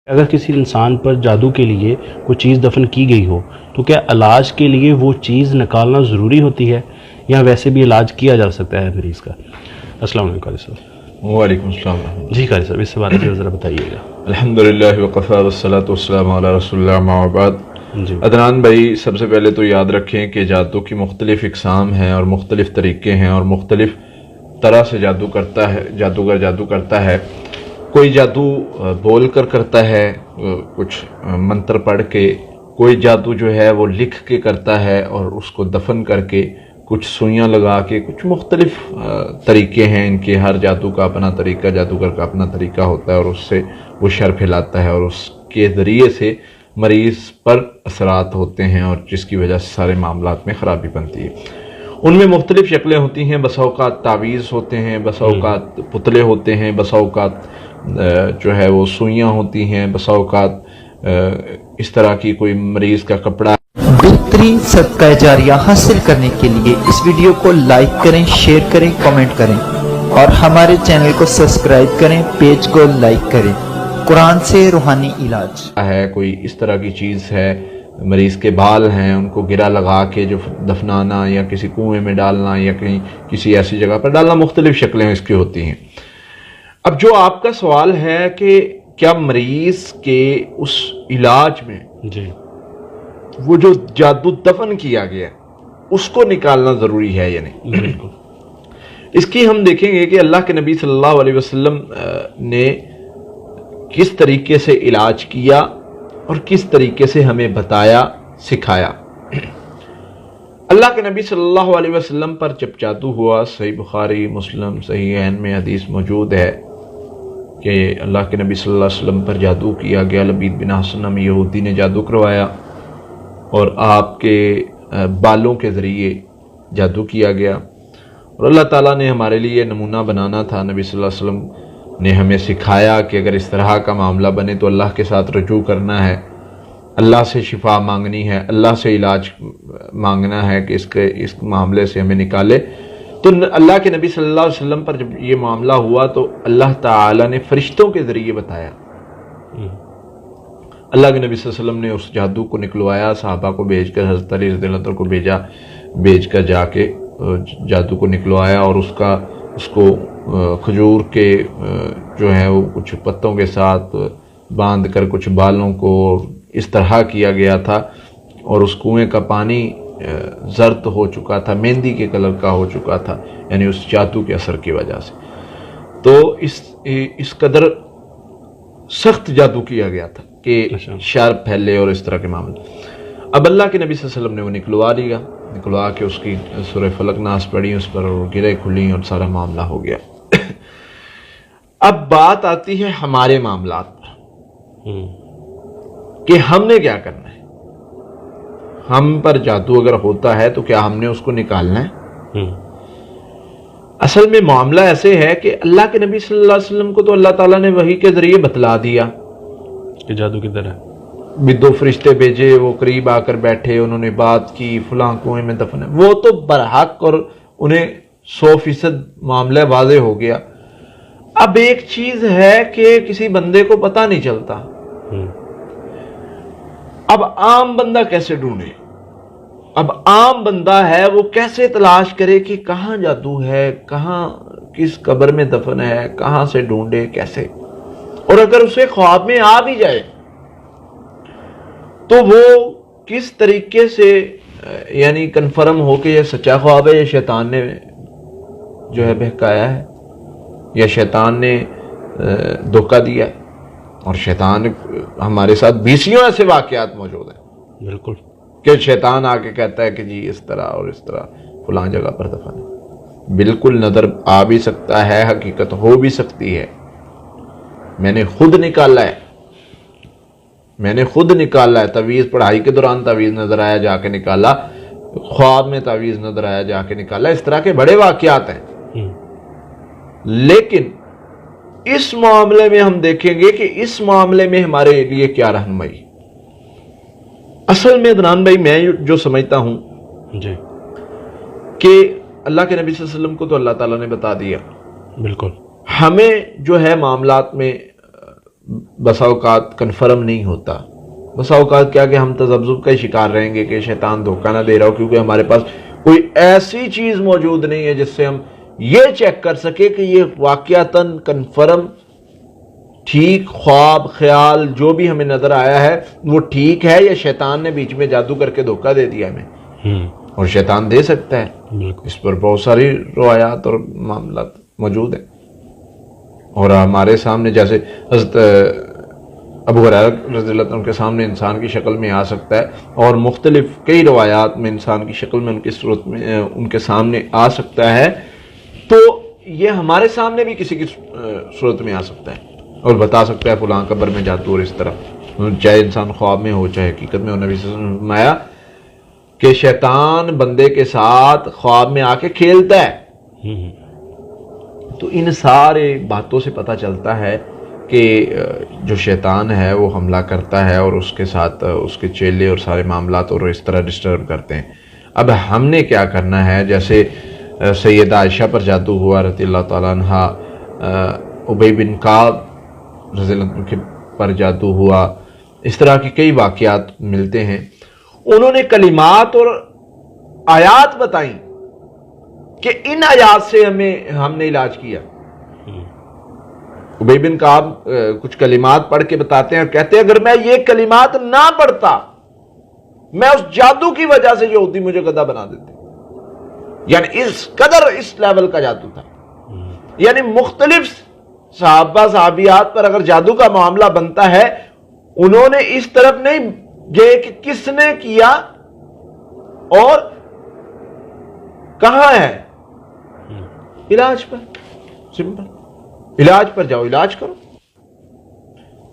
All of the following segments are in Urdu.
اگر کسی انسان پر جادو کے لیے کوئی چیز دفن کی گئی ہو تو کیا علاج کے لیے وہ چیز نکالنا ضروری ہوتی ہے یا ویسے بھی علاج کیا جا سکتا ہے مریض کا؟ السلام علیکم قاری صاحب۔ وعلیکم السلام۔ جی قاری صاحب، اس سے بارے میں ذرا بتائیے گا۔ الحمدللہ وقفا والصلاۃ والسلام علی رسول اللہ اما بعد۔ جی عدنان بھائی، سب سے پہلے تو یاد رکھیں کہ جادو کی مختلف اقسام ہیں اور مختلف طریقے ہیں اور مختلف طرح سے جادوگر جادو کرتا ہے۔ کوئی جادو بول کر کرتا ہے، کچھ منتر پڑھ کے، کوئی جادو جو ہے وہ لکھ کے کرتا ہے اور اس کو دفن کر کے، کچھ سوئیاں لگا کے، کچھ مختلف طریقے ہیں ان کے۔ ہر جادو کا اپنا طریقہ، جادوگر کا اپنا طریقہ ہوتا ہے اور اس سے وہ شر پھیلاتا ہے اور اس کے ذریعے سے مریض پر اثرات ہوتے ہیں اور جس کی وجہ سے سارے معاملات میں خرابی بنتی ہے۔ ان میں مختلف شکلیں ہوتی ہیں، بسا اوقات تعویذ ہوتے ہیں، بسا اوقات پتلے ہوتے ہیں، بسا اوقات جو ہے وہ سوئیاں ہوتی ہیں، بسا اوقات اس طرح کی کوئی مریض کا کپڑا۔ بہترین صدقہ جاریہ حاصل کرنے کے لیے اس ویڈیو کو لائک کریں، شیئر کریں، کمنٹ کریں اور ہمارے چینل کو سبسکرائب کریں، پیج کو لائک کریں۔ قرآن سے روحانی علاج ہے کوئی اس طرح کی چیز ہے، مریض کے بال ہیں، ان کو گرا لگا کے جو دفنانا یا کسی کنویں میں ڈالنا یا کہیں کسی ایسی جگہ پر ڈالنا، مختلف شکلیں اس کی ہوتی ہیں۔ اب جو آپ کا سوال ہے کہ کیا مریض کے اس علاج میں جی وہ جو جادو دفن کیا گیا اس کو نکالنا ضروری ہے یا نہیں؟ بالکل۔ اس کی ہم دیکھیں گے کہ اللہ کے نبی صلی اللہ علیہ وسلم نے کس طریقے سے علاج کیا اور کس طریقے سے ہمیں بتایا، سکھایا۔ اللہ کے نبی صلی اللہ علیہ وسلم پر جب جادو ہوا، صحیح بخاری، مسلم، صحیحین میں حدیث موجود ہے کہ اللہ کے نبی صلی اللہ علیہ وسلم پر جادو کیا گیا۔ لبید بن حسنم یہودی نے جادو کروایا اور آپ کے بالوں کے ذریعے جادو کیا گیا، اور اللہ تعالیٰ نے ہمارے لیے نمونہ بنانا تھا۔ نبی صلی اللہ علیہ وسلم نے ہمیں سکھایا کہ اگر اس طرح کا معاملہ بنے تو اللہ کے ساتھ رجوع کرنا ہے، اللہ سے شفا مانگنی ہے، اللہ سے علاج مانگنا ہے کہ اس معاملے سے ہمیں نکالے۔ تو اللہ کے نبی صلی اللہ علیہ وسلم پر جب یہ معاملہ ہوا تو اللہ تعالیٰ نے فرشتوں کے ذریعے بتایا۔ اللہ کے نبی صلی اللہ علیہ وسلم نے اس جادو کو نکلوایا، صحابہ کو بھیج کر، حضرت علی رضی اللہ عنہ کو بھیج کر جا کے جادو کو نکلوایا اور اس کو کھجور کے جو ہے وہ کچھ پتوں کے ساتھ باندھ کر کچھ بالوں کو اس طرح کیا گیا تھا، اور اس کنویں کا پانی زرد ہو چکا تھا، مہندی کے کلر کا ہو چکا تھا، یعنی اس جادو کے اثر کی وجہ سے۔ تو اس قدر سخت جادو کیا گیا تھا کہ شر پھیلے اور اس طرح کے معاملے۔ اب اللہ کے نبی صلی اللہ علیہ وسلم نے وہ نکلوا کے اس کی سورہ فلق ناس پڑھی اس پر اور گرے کھلی اور سارا معاملہ ہو گیا۔ اب بات آتی ہے ہمارے معاملات پر کہ ہم نے کیا کرنا ہے۔ ہم پر جادو اگر ہوتا ہے تو کیا ہم نے اس کو نکالنا ہے؟ اصل میں معاملہ ایسے ہے کہ اللہ کے نبی صلی اللہ علیہ وسلم کو تو اللہ تعالیٰ نے وحی کے ذریعے بتلا دیا کہ جادو کدھر ہے، بھی 2 فرشتے بھیجے، وہ قریب آ کر بیٹھے، انہوں نے بات کی، فلاں کنویں میں دفن ہے۔ وہ تو برحق اور انہیں 100% معاملہ واضح ہو گیا۔ اب ایک چیز ہے کہ کسی بندے کو پتہ نہیں چلتا، اب عام بندہ کیسے ڈھونڈے؟ اب عام بندہ ہے وہ کیسے تلاش کرے کہ کہاں جادو ہے، کہاں کس قبر میں دفن ہے، کہاں سے ڈھونڈے، کیسے؟ اور اگر اسے خواب میں آ بھی جائے تو وہ کس طریقے سے یعنی کنفرم ہو کہ یہ سچا خواب ہے یا شیطان نے جو ہے بہکایا ہے یا شیطان نے دھوکہ دیا ہے؟ اور شیطان ہمارے ساتھ 20 ایسے واقعات موجود ہیں بالکل، کہ شیطان آ کے کہتا ہے کہ جی اس طرح اور اس طرح فلاں جگہ پر دفن ہے۔ بالکل نظر آ بھی سکتا ہے، حقیقت ہو بھی سکتی ہے۔ میں نے خود نکالا ہے، تعویذ پڑھائی کے دوران تعویذ نظر آیا، جا کے نکالا، خواب میں تعویذ نظر آیا، جا کے نکالا۔ اس طرح کے بڑے واقعات ہیں۔ لیکن اس معاملے میں ہم دیکھیں گے کہ اس معاملے میں ہمارے لیے کیا رہنمائی۔ اصل میں عدنان بھائی میں جو سمجھتا ہوں جی کہ اللہ کے نبی صلی اللہ علیہ وسلم کو تو اللہ تعالیٰ نے بتا دیا، بالکل، ہمیں جو ہے معاملات میں بسا اوقات کنفرم نہیں ہوتا. بسا اوقات کیا کہ ہم تذبذب کا ہی شکار رہیں گے کہ شیطان دھوکہ نہ دے رہا ہو، کیونکہ ہمارے پاس کوئی ایسی چیز موجود نہیں ہے جس سے ہم یہ چیک کر سکے کہ یہ واقعتاً کنفرم ٹھیک خواب خیال جو بھی ہمیں نظر آیا ہے وہ ٹھیک ہے، یا شیطان نے بیچ میں جادو کر کے دھوکہ دے دیا ہمیں. اور شیطان دے سکتا ہے. اس پر بہت ساری روایات اور معاملات موجود ہیں. اور ہمارے سامنے جیسے حضرت ابو ہریرہ رضی اللہ عنہ کے سامنے انسان کی شکل میں آ سکتا ہے، اور مختلف کئی روایات میں انسان کی شکل میں ان کی صورت میں ان کے سامنے آ سکتا ہے، تو یہ ہمارے سامنے بھی کسی کی صورت میں آ سکتا ہے اور بتا سکتا ہے فلاں قبر میں جادو. اور اس طرح چاہے انسان خواب میں ہو چاہے حقیقت میں ہو. نبی صلی اللہ علیہ وسلم نے فرمایا کہ شیطان بندے کے ساتھ خواب میں آ کے کھیلتا ہے. تو ان سارے باتوں سے پتہ چلتا ہے کہ جو شیطان ہے وہ حملہ کرتا ہے اور اس کے ساتھ اس کے چیلے اور سارے معاملات اور اس طرح ڈسٹرب کرتے ہیں. اب ہم نے کیا کرنا ہے؟ جیسے سیدہ عائشہ پر جادو ہوا رضی اللہ تعالیٰ عنہ، ابی بن کعب رضی اللہ عنہ پر جادو ہوا، اس طرح کی کئی واقعات ملتے ہیں. انہوں نے کلمات اور آیات بتائیں کہ ان آیات سے ہم نے علاج کیا. ابی بن کعب کچھ کلمات پڑھ کے بتاتے ہیں اور کہتے ہیں اگر میں یہ کلمات نہ پڑھتا میں اس جادو کی وجہ سے جو ہوتی مجھے گدھا بنا دیتے. یعنی اس قدر اس لیول کا جادو تھا. یعنی مختلف صحابہ صحابیات پر اگر جادو کا معاملہ بنتا ہے، انہوں نے اس طرف نہیں گئے کہ کس نے کیا اور کہاں ہے. علاج پر، سمپل علاج پر جاؤ، علاج کرو.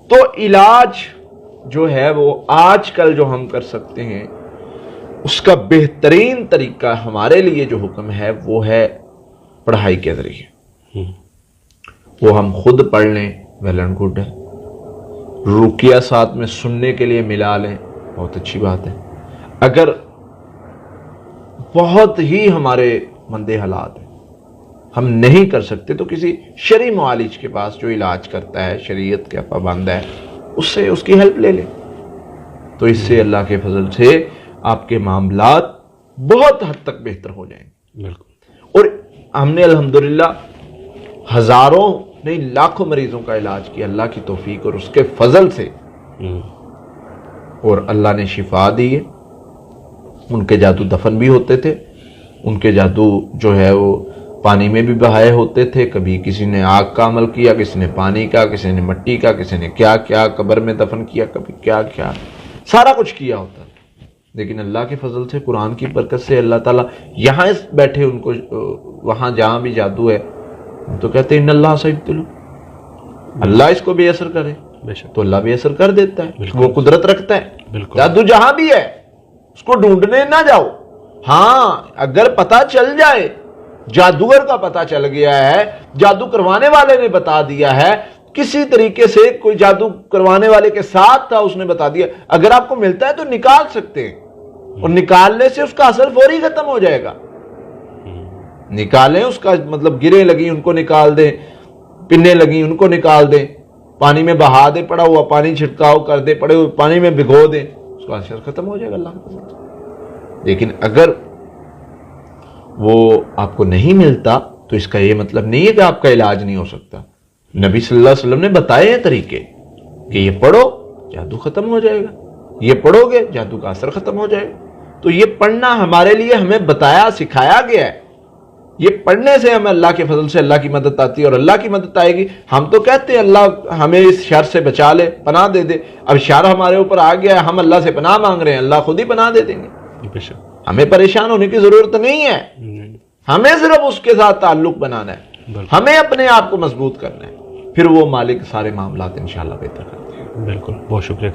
تو علاج جو ہے وہ آج کل جو ہم کر سکتے ہیں اس کا بہترین طریقہ ہمارے لیے جو حکم ہے وہ ہے پڑھائی کے ذریعے. وہ ہم خود پڑھ لیں ویل اینڈ گڈ ہے، رقیہ ساتھ میں سننے کے لیے ملا لیں بہت اچھی بات ہے. اگر بہت ہی ہمارے مندے حالات ہیں ہم نہیں کر سکتے تو کسی شرعی معالج کے پاس جو علاج کرتا ہے، شریعت کا پابند ہے، اس سے اس کی ہیلپ لے لیں. تو اس سے اللہ کے فضل سے آپ کے معاملات بہت حد تک بہتر ہو جائیں گے. اور ہم نے الحمدللہ ہزاروں نہیں لاکھوں مریضوں کا علاج کیا اللہ کی توفیق اور اس کے فضل سے، اور اللہ نے شفا دی ہے. ان کے جادو دفن بھی ہوتے تھے، ان کے جادو جو ہے وہ پانی میں بھی بہائے ہوتے تھے. کبھی کسی نے آگ کا عمل کیا، کسی نے پانی کا، کسی نے مٹی کا، کسی نے کیا کیا قبر میں دفن کیا، کبھی کیا کیا، سارا کچھ کیا ہوتا ہے. لیکن اللہ کے فضل سے قرآن کی برکت سے اللہ تعالیٰ یہاں بیٹھے ان کو وہاں جہاں بھی جادو ہے تو کہتے ہیں ان اللہ سیبتلو، اللہ اس کو بے اثر کرے. تو اللہ بے اثر کر دیتا ہے، وہ قدرت رکھتا ہے. جادو جہاں بھی ہے اس کو ڈھونڈنے نہ جاؤ. ہاں اگر پتہ چل جائے، جادوگر کا پتہ چل گیا ہے، جادو کروانے والے نے بتا دیا ہے، کسی طریقے سے کوئی جادو کروانے والے کے ساتھ تھا اس نے بتا دیا، اگر آپ کو ملتا ہے تو نکال سکتے ہیں. اور نکالنے سے اس کا اثر فوری ختم ہو جائے گا. نکالیں اس کا مطلب گریں لگی ان کو نکال دیں، پنیں لگی ان کو نکال دیں، پانی میں بہا دیں، پڑا ہوا پانی چھڑکاؤ کر دیں، پڑے ہوئے پانی میں بھگو دیں، اس کا اثر ختم ہو جائے گا اللہ کے فضل سے. لیکن اگر وہ آپ کو نہیں ملتا تو اس کا یہ مطلب نہیں ہے کہ آپ کا علاج نہیں ہو سکتا. نبی صلی اللہ علیہ وسلم نے بتائے ہیں طریقے کہ یہ پڑھو جادو ختم ہو جائے گا، یہ پڑھو گے جادو کا اثر ختم ہو جائے گا. تو یہ پڑھنا ہمارے لیے ہمیں بتایا سکھایا گیا ہے. یہ پڑھنے سے ہمیں اللہ کے فضل سے اللہ کی مدد آتی ہے اور اللہ کی مدد آئے گی. ہم تو کہتے ہیں اللہ ہمیں اس شر سے بچا لے، پناہ دے دے. اب شر ہمارے اوپر آ گیا ہے، ہم اللہ سے پناہ مانگ رہے ہیں، اللہ خود ہی پناہ دے دیں گے. ہمیں پریشان ہونے کی ضرورت نہیں ہے، ہمیں صرف اس کے ساتھ تعلق بنانا ہے، ہمیں اپنے آپ کو مضبوط کرنا ہے، پھر وہ مالک سارے معاملات انشاءاللہ بہتر کرتے ہیں. بالکل، بہت شکریہ.